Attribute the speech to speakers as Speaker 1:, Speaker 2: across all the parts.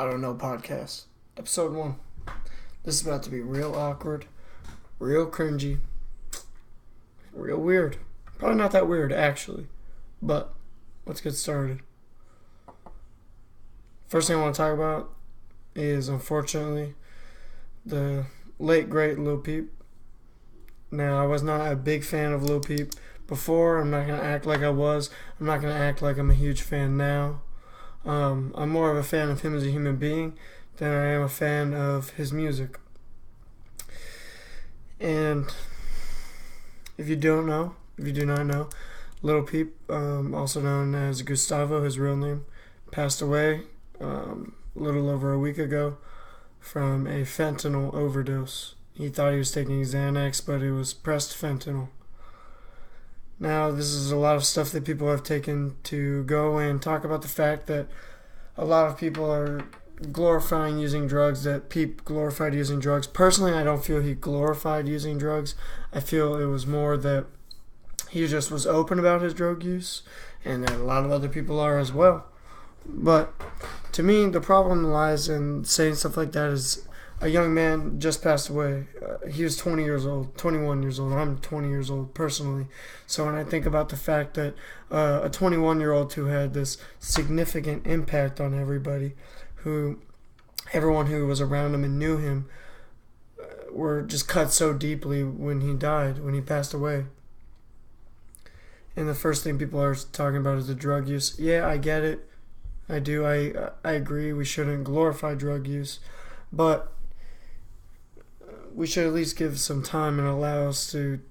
Speaker 1: I Don't Know podcast, episode 1. This is about to be real awkward, real cringy, real weird. Probably not that weird, actually, but let's get started. First thing I want to talk about is, unfortunately, the late, great Lil Peep. Now, I was not a big fan of Lil Peep before. I'm not going to act like I was. I'm not going to act like I'm a huge fan now. I'm more of a fan of him as a human being than I am a fan of his music. And if you do not know, Lil Peep, also known as Gustavo, his real name, passed away a little over a week ago from a fentanyl overdose. He thought he was taking Xanax, but it was pressed fentanyl. Now, this is a lot of stuff that people have taken to go and talk about the fact that a lot of people are glorifying using drugs, that Peep glorified using drugs. Personally, I don't feel he glorified using drugs. I feel it was more that he just was open about his drug use, and that a lot of other people are as well. But to me, the problem lies in saying stuff like that. Is a young man just passed away. He was 21 years old. I'm 20 years old personally. So when I think about the fact that a 21-year-old who had this significant impact on everybody, everyone who was around him and knew him, were just cut so deeply when he passed away. And the first thing people are talking about is the drug use. Yeah, I get it. I do. I agree. We shouldn't glorify drug use. But we should at least give some time and allow us to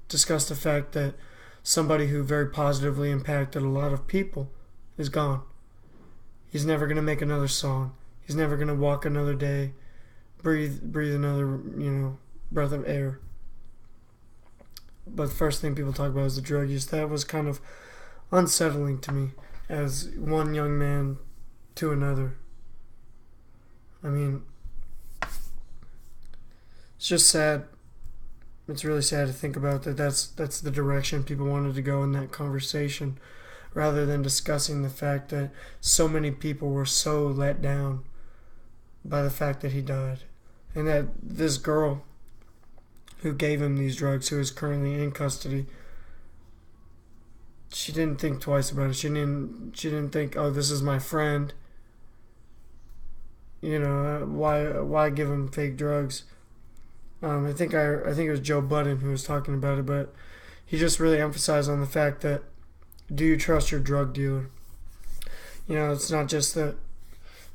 Speaker 1: discuss the fact that somebody who very positively impacted a lot of people is gone. He's never going to make another song. He's never going to walk another day, breathe another, breath of air. But the first thing people talk about is the drug use. That was kind of unsettling to me as one young man to another. I mean, it's just sad. It's really sad to think about that. That's the direction people wanted to go in that conversation, rather than discussing the fact that so many people were so let down by the fact that he died, and that this girl who gave him these drugs, who is currently in custody, she didn't think twice about it. She didn't think, oh, this is my friend. Why give him fake drugs? I think it was Joe Budden who was talking about it, but he just really emphasized on the fact that, do you trust your drug dealer? It's not just that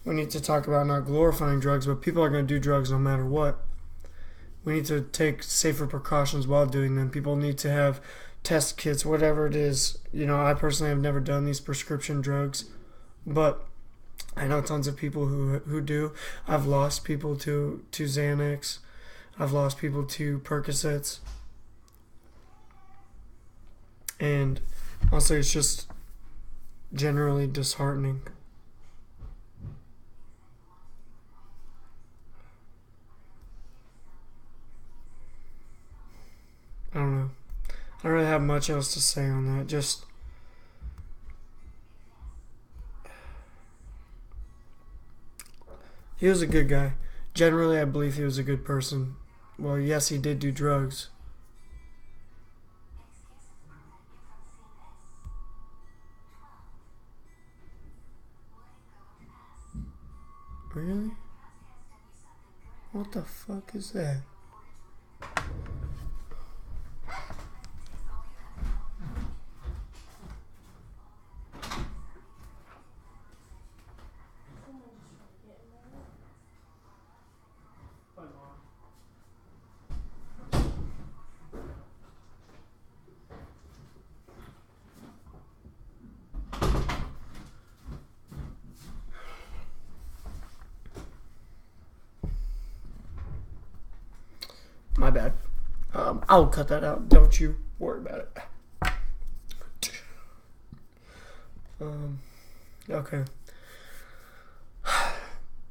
Speaker 1: we need to talk about not glorifying drugs, but people are going to do drugs no matter what. We need to take safer precautions while doing them. People need to have test kits, whatever it is. I personally have never done these prescription drugs, but I know tons of people who do. I've lost people to Xanax. I've lost people to Percocets. And honestly, it's just generally disheartening. I don't know. I don't really have much else to say on that. Just he was a good guy. Generally, I believe he was a good person. Well, yes, he did do drugs. Really? What the fuck is that? My bad. I'll cut that out. Don't you worry about it. Okay.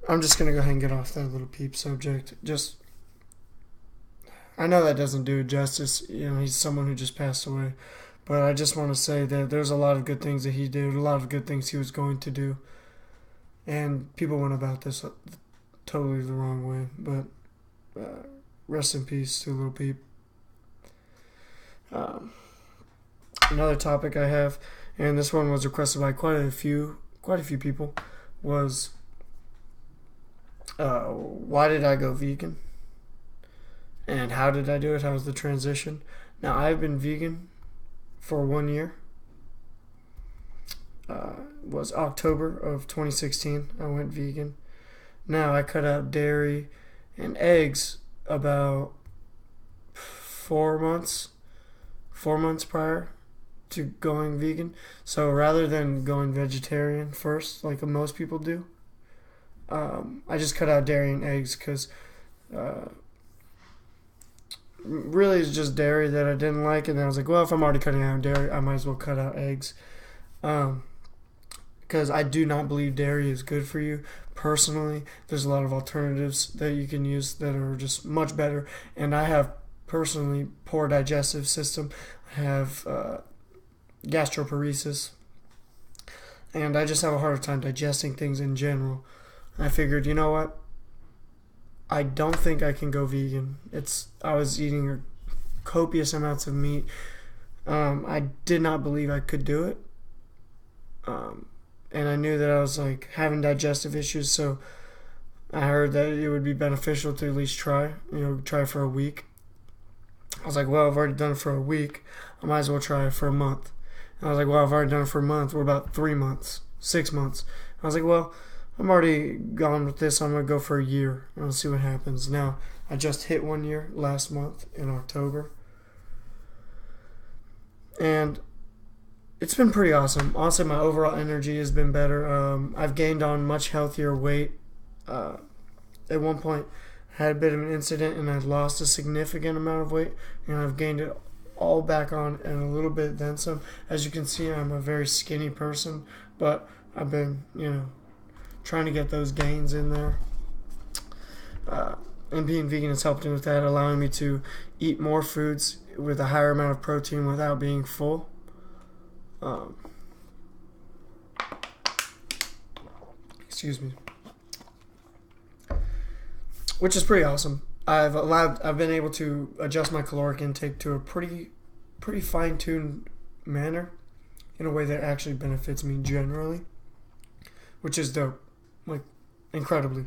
Speaker 1: I'm just gonna go ahead and get off that Lil Peep subject. I know that doesn't do it justice. He's someone who just passed away. But I just want to say that there's a lot of good things that he did, a lot of good things he was going to do. And people went about this totally the wrong way. But rest in peace to Lil Peep. Another topic I have, and this one was requested by quite a few people, was why did I go vegan? And how did I do it? How was the transition? Now, I've been vegan for 1 year. Was October of 2016. I went vegan. Now, I cut out dairy and eggs about 4 months prior to going vegan. So rather than going vegetarian first, like most people do, I just cut out dairy and eggs because really it's just dairy that I didn't like. And then I was like, well, if I'm already cutting out dairy, I might as well cut out eggs. Because I do not believe dairy is good for you. Personally, there's a lot of alternatives that you can use that are just much better. And I have personally poor digestive system. I have gastroparesis. And I just have a harder time digesting things in general. I figured, you know what? I don't think I can go vegan. I was eating copious amounts of meat. I did not believe I could do it. And I knew that I was like having digestive issues, so I heard that it would be beneficial to at least try for a week. I was like, well, I've already done it for a week. I might as well try it for a month. And I was like, well, I've already done it for a month. We're about 3 months, 6 months. I was like, well, I'm already gone with this. I'm going to go for a year and I'll see what happens. Now, I just hit 1 year last month in October. And it's been pretty awesome. Honestly, my overall energy has been better. I've gained on much healthier weight. At one point, I had a bit of an incident and I lost a significant amount of weight. And I've gained it all back on and a little bit then some. As you can see, I'm a very skinny person. But I've been, trying to get those gains in there. And being vegan has helped me with that, allowing me to eat more foods with a higher amount of protein without being full. Excuse me. Which is pretty awesome. I've been able to adjust my caloric intake to a pretty fine-tuned manner in a way that actually benefits me generally, which is dope. Like, incredibly.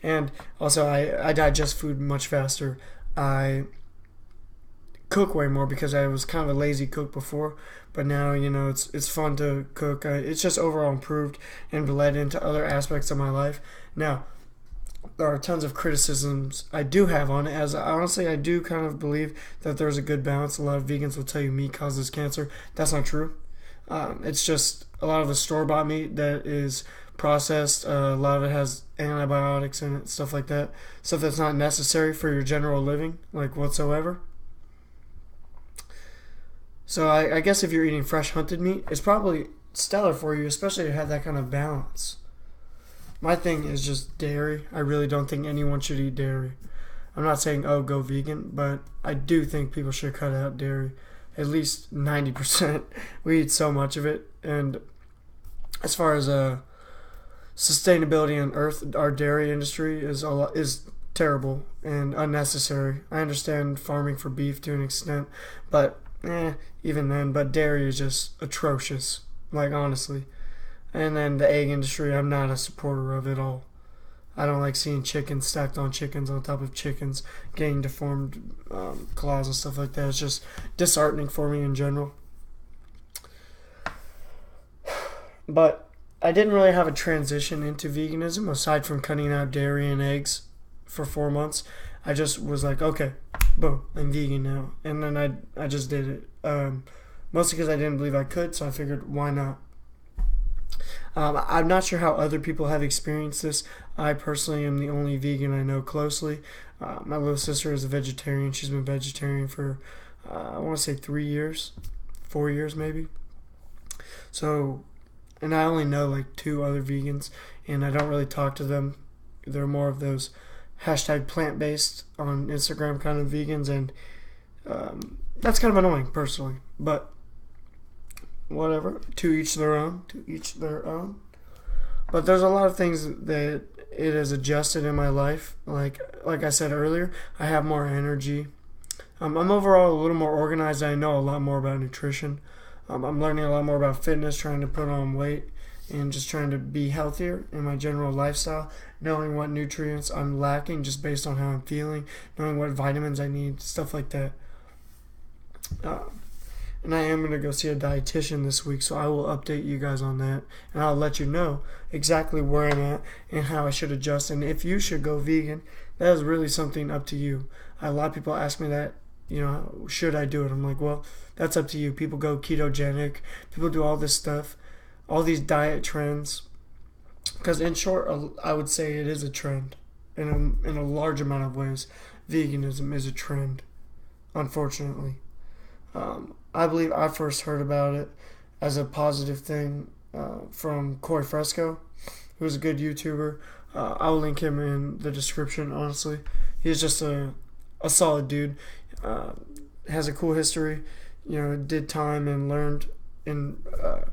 Speaker 1: And also, I digest food much faster. I cook way more because I was kind of a lazy cook before, but now, it's fun to cook. It's just overall improved and bled into other aspects of my life. Now, there are tons of criticisms I do have on it, as honestly, I do kind of believe that there's a good balance. A lot of vegans will tell you meat causes cancer. That's not true. It's just a lot of the store-bought meat that is processed. A lot of it has antibiotics in it, stuff like that. Stuff that's not necessary for your general living, like whatsoever. So I guess if you're eating fresh hunted meat, it's probably stellar for you, especially to have that kind of balance. My thing is just dairy. I really don't think anyone should eat dairy. I'm not saying, go vegan, but I do think people should cut out dairy. At least 90%. We eat so much of it. And as far as sustainability on Earth, our dairy industry is terrible and unnecessary. I understand farming for beef to an extent, but even then. But dairy is just atrocious, like honestly. And then the egg industry, I'm not a supporter of it all. I don't like seeing chickens stacked on chickens on top of chickens, getting deformed claws and stuff like that. It's just disheartening for me in general. But I didn't really have a transition into veganism aside from cutting out dairy and eggs for 4 months. I just was like, okay, boom, I'm vegan now. And then I just did it. Mostly because I didn't believe I could, so I figured, why not? I'm not sure how other people have experienced this. I personally am the only vegan I know closely. My little sister is a vegetarian. She's been vegetarian for, I want to say 3 years, 4 years maybe. So, and I only know like 2 other vegans, and I don't really talk to them. They're more of those hashtag plant-based on Instagram kind of vegans, and that's kind of annoying personally. But whatever, to each their own. But there's a lot of things that it has adjusted in my life. Like I said earlier, I have more energy. I'm overall a little more organized. I know a lot more about nutrition. I'm learning a lot more about fitness, trying to put on weight, and just trying to be healthier in my general lifestyle, knowing what nutrients I'm lacking just based on how I'm feeling, knowing what vitamins I need, stuff like that. And I am going to go see a dietitian this week, so I will update you guys on that, and I'll let you know exactly where I'm at and how I should adjust, and if you should go vegan. That is really something up to you. A lot of people ask me that, should I do it? I'm like, well, that's up to you. People go ketogenic, people do all this stuff, all these diet trends, because in short, I would say it is a trend. In a large amount of ways, veganism is a trend, unfortunately. I believe I first heard about it as a positive thing from Corey Fresco, who's a good YouTuber. I'll link him in the description, honestly. He's just a solid dude. Has a cool history. Did time and learned and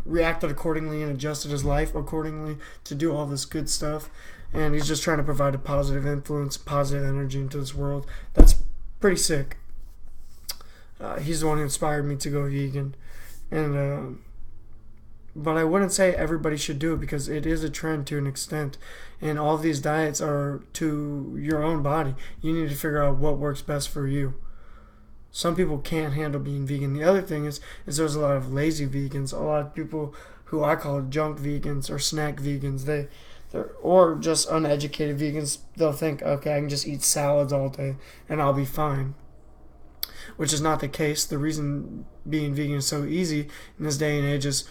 Speaker 1: reacted accordingly and adjusted his life accordingly to do all this good stuff. And he's just trying to provide a positive influence, positive energy into this world. That's pretty sick. He's the one who inspired me to go vegan, but I wouldn't say everybody should do it because it is a trend to an extent, and all of these diets are to your own body. You need to figure out what works best for you. Some people can't handle being vegan. The other thing is there's a lot of lazy vegans, a lot of people who I call junk vegans or snack vegans. They're or just uneducated vegans. They'll think, okay, I can just eat salads all day and I'll be fine. Which is not the case. The reason being vegan is so easy in this day and age is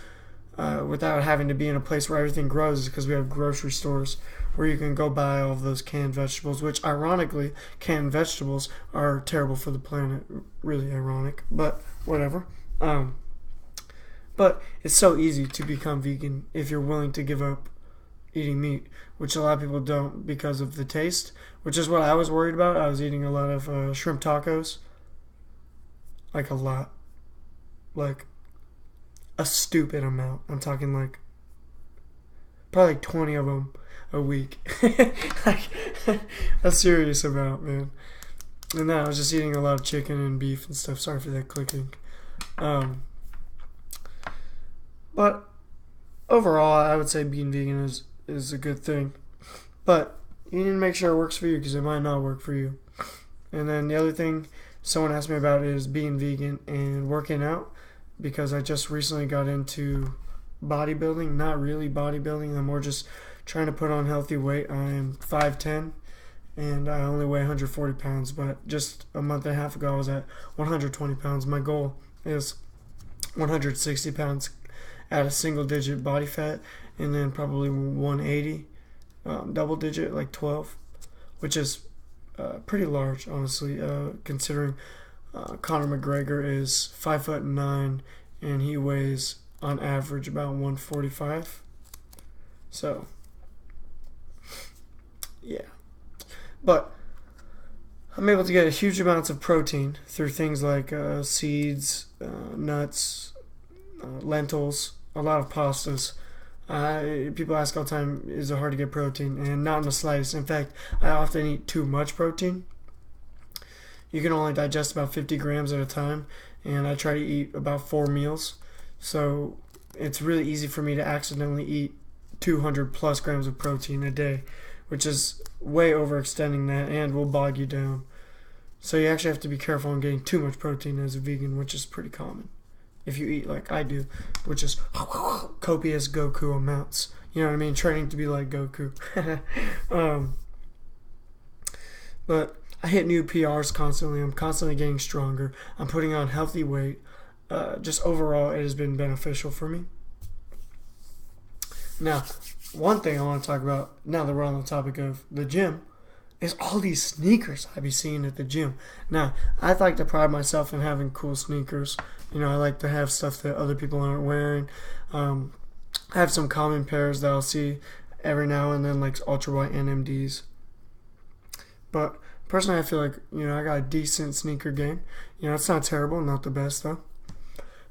Speaker 1: without having to be in a place where everything grows, is because we have grocery stores where you can go buy all of those canned vegetables, which ironically, canned vegetables are terrible for the planet. Really ironic, but whatever. But it's so easy to become vegan if you're willing to give up eating meat, which a lot of people don't because of the taste, which is what I was worried about. I was eating a lot of shrimp tacos. Like a lot. Like a stupid amount. I'm talking like probably like 20 of them a week. Like a serious amount, man. And then I was just eating a lot of chicken and beef and stuff. Sorry for that clicking. But overall, I would say being vegan is a good thing. But you need to make sure it works for you because it might not work for you. And then the other thing someone asked me about is being vegan and working out, because I just recently got into bodybuilding. Not really bodybuilding, I'm more just trying to put on healthy weight. I'm 5'10", and I only weigh 140 pounds, but just a month and a half ago I was at 120 pounds. My goal is 160 pounds at a single digit body fat, and then probably 180 double digit, like 12, which is pretty large, honestly, considering Conor McGregor is 5'9", and he weighs on average about 145. So, yeah. But I'm able to get huge amounts of protein through things like seeds, nuts, lentils, a lot of pastas. People ask all the time, is it hard to get protein? And not in the slightest. In fact, I often eat too much protein. You can only digest about 50 grams at a time, and I try to eat about 4 meals. So it's really easy for me to accidentally eat 200 plus grams of protein a day, which is way overextending that and will bog you down. So you actually have to be careful on getting too much protein as a vegan, which is pretty common. If you eat like I do, which is copious Goku amounts. You know what I mean? Training to be like Goku. But I hit new PRs constantly. I'm constantly getting stronger. I'm putting on healthy weight. Just overall, it has been beneficial for me. Now, one thing I want to talk about, now that we're on the topic of the gym, is all these sneakers I be seeing at the gym. Now, I like to pride myself in having cool sneakers. I like to have stuff that other people aren't wearing. I have some common pairs that I'll see every now and then, like ultra white NMDs. But personally, I feel like, I got a decent sneaker game. It's not terrible, not the best though.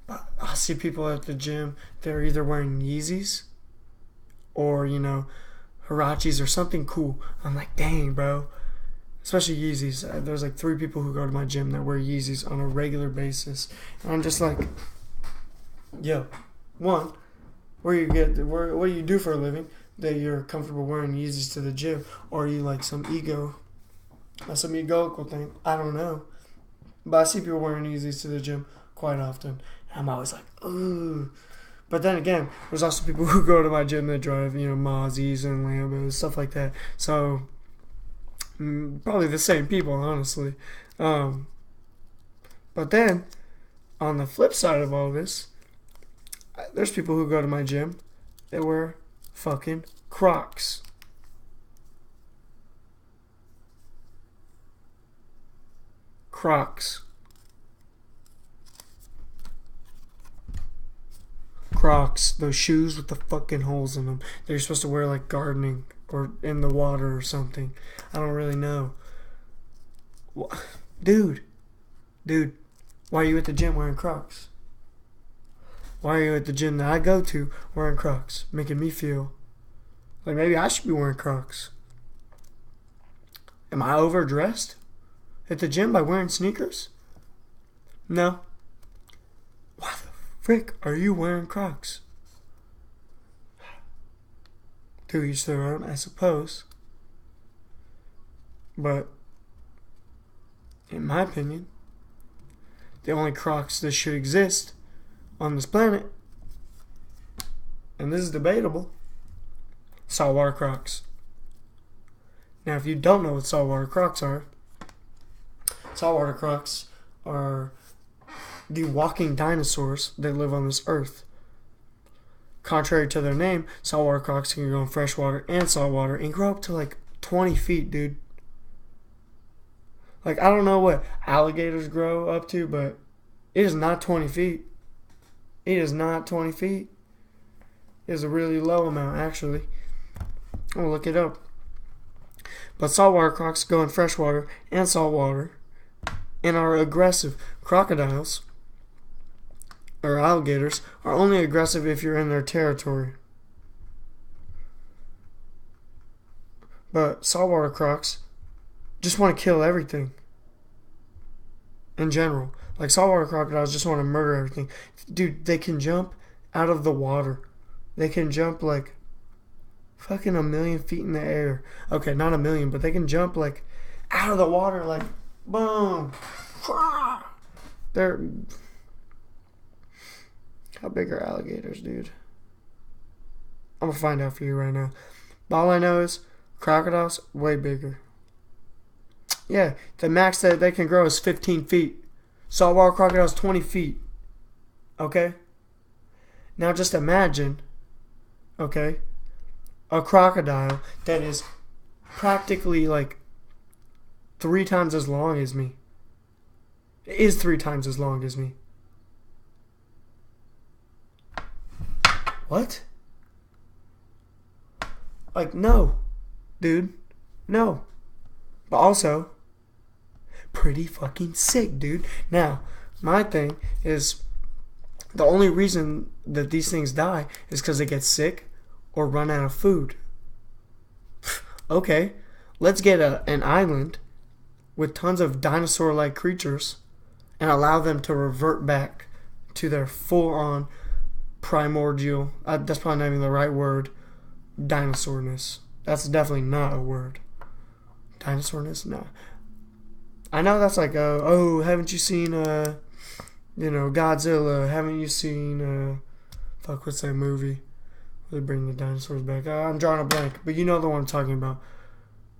Speaker 1: But I see people at the gym, they're either wearing Yeezys or, Hirachis or something cool. I'm like, dang, bro. Especially Yeezys. There's like 3 people who go to my gym that wear Yeezys on a regular basis. And I'm just like, yo, one, what do you do for a living that you're comfortable wearing Yeezys to the gym? Or are you like some egoical thing? I don't know. But I see people wearing Yeezys to the gym quite often. And I'm always like, ooh. But then again, there's also people who go to my gym that drive, Mazis and Lambos, stuff like that. So, probably the same people, honestly. But then, on the flip side of all this, there's people who go to my gym that wear fucking Crocs. Crocs. Crocs, those shoes with the fucking holes in them. They're supposed to wear like gardening or in the water or something. I don't really know. Dude, why are you at the gym wearing Crocs? Why are you at the gym that I go to wearing Crocs? Making me feel like maybe I should be wearing Crocs. Am I overdressed at the gym by wearing sneakers? No. Why the frick are you wearing Crocs? To each their own, I suppose. But, in my opinion, the only Crocs that should exist on this planet, and this is debatable, saltwater Crocs. Now, if you don't know what saltwater Crocs are the walking dinosaurs that live on this earth. Contrary to their name, saltwater Crocs can go in freshwater and saltwater and grow up to like 20 feet, dude. Like, I don't know what alligators grow up to, but it is not 20 feet. It is not 20 feet. It is a really low amount, actually. I'll look it up. But saltwater Crocs go in freshwater and saltwater and are aggressive. Crocodiles or alligators are only aggressive if you're in their territory. But saltwater Crocs just want to kill everything. In general. Like, saltwater crocodiles just want to murder everything. Dude, they can jump out of the water. They can jump like fucking 1,000,000 feet in the air. Okay, not 1,000,000, but they can jump like out of the water like boom. They're... How big are alligators, dude? I'm gonna find out for you right now. But all I know is crocodiles way bigger. Yeah, the max that they can grow is 15 feet. Saltwater crocodiles 20 feet. Okay? Now just imagine, okay, a crocodile that is practically like 3 times as long as me. It is 3 times as long as me. What? Like, no. Dude. No. But also, pretty fucking sick, dude. Now, my thing is, the only reason that these things die is because they get sick or run out of food. Okay, let's get an island with tons of dinosaur-like creatures and allow them to revert back to their full-on primordial, that's probably not even the right word, dinosaurness. That's definitely not a word. Dinosaurness? No. I know that's like, oh, haven't you seen, Godzilla? Haven't you seen, what's that movie? They bring the dinosaurs back. I'm drawing a blank, but you know the one I'm talking about.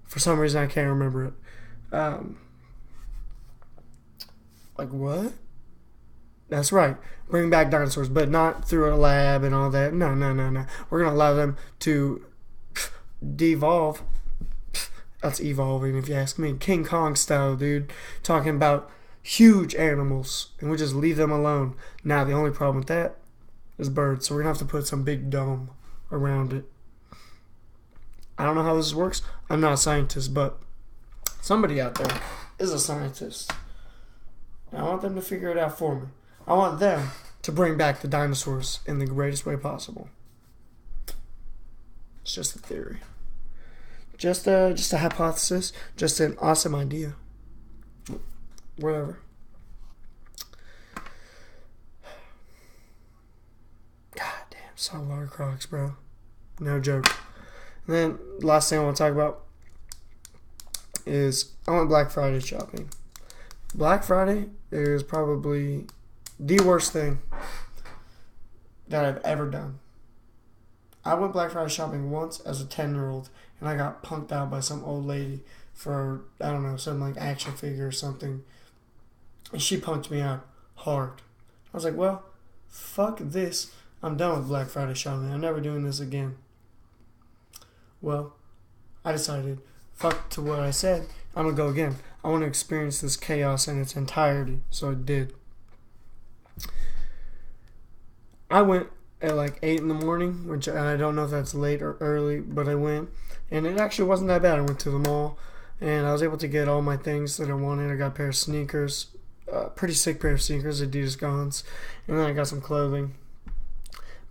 Speaker 1: For some reason, I can't remember it. Like, what? That's right. Bring back dinosaurs, but not through a lab and all that. No. We're going to allow them to devolve. That's evolving, if you ask me. King Kong style, dude. Talking about huge animals, and we just leave them alone. Now, the only problem with that is birds, so we're going to have to put some big dome around it. I don't know how this works. I'm not a scientist, but somebody out there is a scientist. And I want them to figure it out for me. I want them to bring back the dinosaurs in the greatest way possible. It's just a theory. Just a hypothesis. Just an awesome idea. Whatever. God damn, saw a lot of Crocs, bro. No joke. And then, last thing I want to talk about is I went Black Friday shopping. Black Friday is probably the worst thing that I've ever done. I went Black Friday shopping once as a 10-year-old, and I got punked out by some old lady for, I don't know, some like action figure or something. And she punked me out hard. I was like, well, fuck this. I'm done with Black Friday shopping. I'm never doing this again. Well, I decided, fuck to what I said. I'm going to go again. I want to experience this chaos in its entirety. So I did. I went at like 8 in the morning, which I don't know if that's late or early, but I went. And it actually wasn't that bad. I went to the mall, and I was able to get all my things that I wanted. I got a pair of sneakers, pretty sick pair of sneakers, Adidas Gons, and then I got some clothing.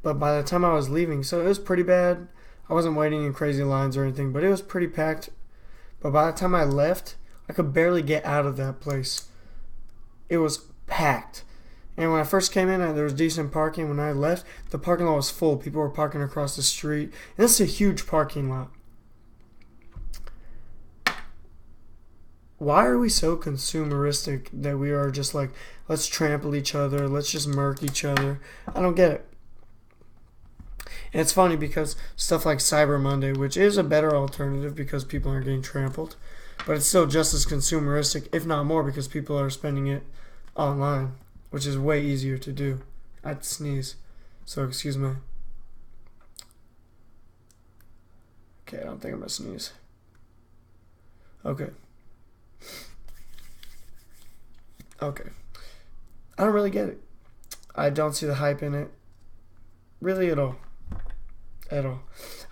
Speaker 1: But by the time I was leaving, so it was pretty bad. I wasn't waiting in crazy lines or anything, but it was pretty packed. But by the time I left, I could barely get out of that place. It was packed. And when I first came in, there was decent parking. When I left, the parking lot was full. People were parking across the street. And this is a huge parking lot. Why are we so consumeristic that we are just like, let's trample each other, let's just murk each other? I don't get it. And it's funny because stuff like Cyber Monday, which is a better alternative because people aren't getting trampled, but it's still just as consumeristic, if not more, because people are spending it online, which is way easier to do. I had to sneeze, so excuse me. Okay, I don't think I'm going to sneeze. Okay. I don't really get it. I don't see the hype in it. Really at all.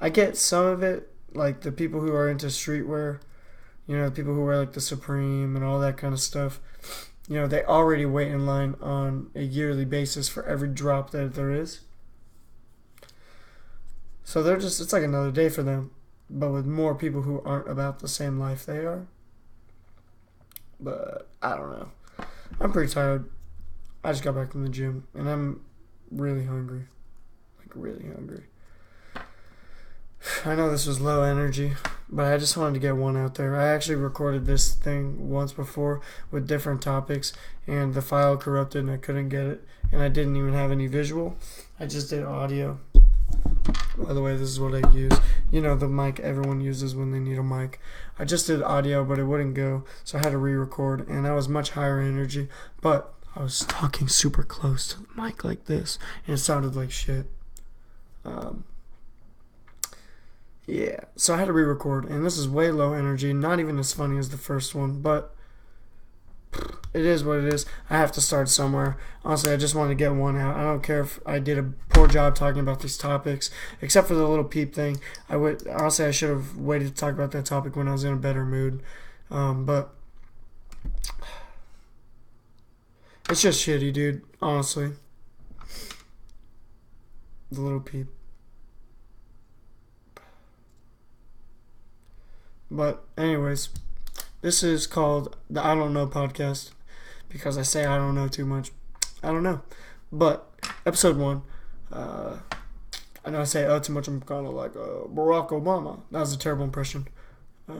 Speaker 1: I get some of it, like the people who are into streetwear, the people who wear like the Supreme and all that kind of stuff. They already wait in line on a yearly basis for every drop that there is. So it's like another day for them, but with more people who aren't about the same life they are. But I don't know. I'm pretty tired. I just got back from the gym and I'm really hungry. Like really hungry. I know this was low energy, but I just wanted to get one out there. I actually recorded this thing once before with different topics, and the file corrupted and I couldn't get it, and I didn't even have any visual. I just did audio. By the way, this is what I use. The mic everyone uses when they need a mic. I just did audio, but it wouldn't go, so I had to re-record, and I was much higher energy, but I was talking super close to the mic like this, and it sounded like shit. Yeah, so I had to re-record, and this is way low energy, not even as funny as the first one, but it is what it is. I have to start somewhere. Honestly, I just want to get one out. I don't care if I did a poor job talking about these topics, except for the Lil Peep thing. I should have waited to talk about that topic when I was in a better mood, but it's just shitty, dude, honestly. The Lil Peep. But anyways, this is called the I Don't Know podcast because I say I don't know too much. I don't know. But episode 1, I know I say too much. I'm kind of like Barack Obama. That was a terrible impression. I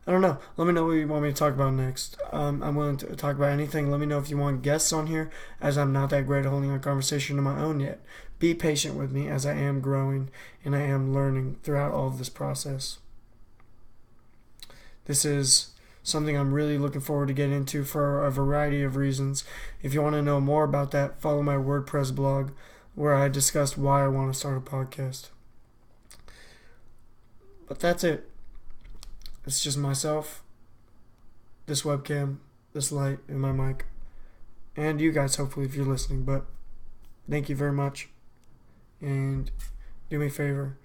Speaker 1: don't know. Let me know what you want me to talk about next. I'm willing to talk about anything. Let me know if you want guests on here, as I'm not that great at holding a conversation of my own yet. Be patient with me as I am growing and I am learning throughout all of this process. This is something I'm really looking forward to get into for a variety of reasons. If you want to know more about that, follow my WordPress blog where I discussed why I want to start a podcast. But that's it. It's just myself, this webcam, this light, and my mic. And you guys, hopefully, if you're listening. But thank you very much. And do me a favor.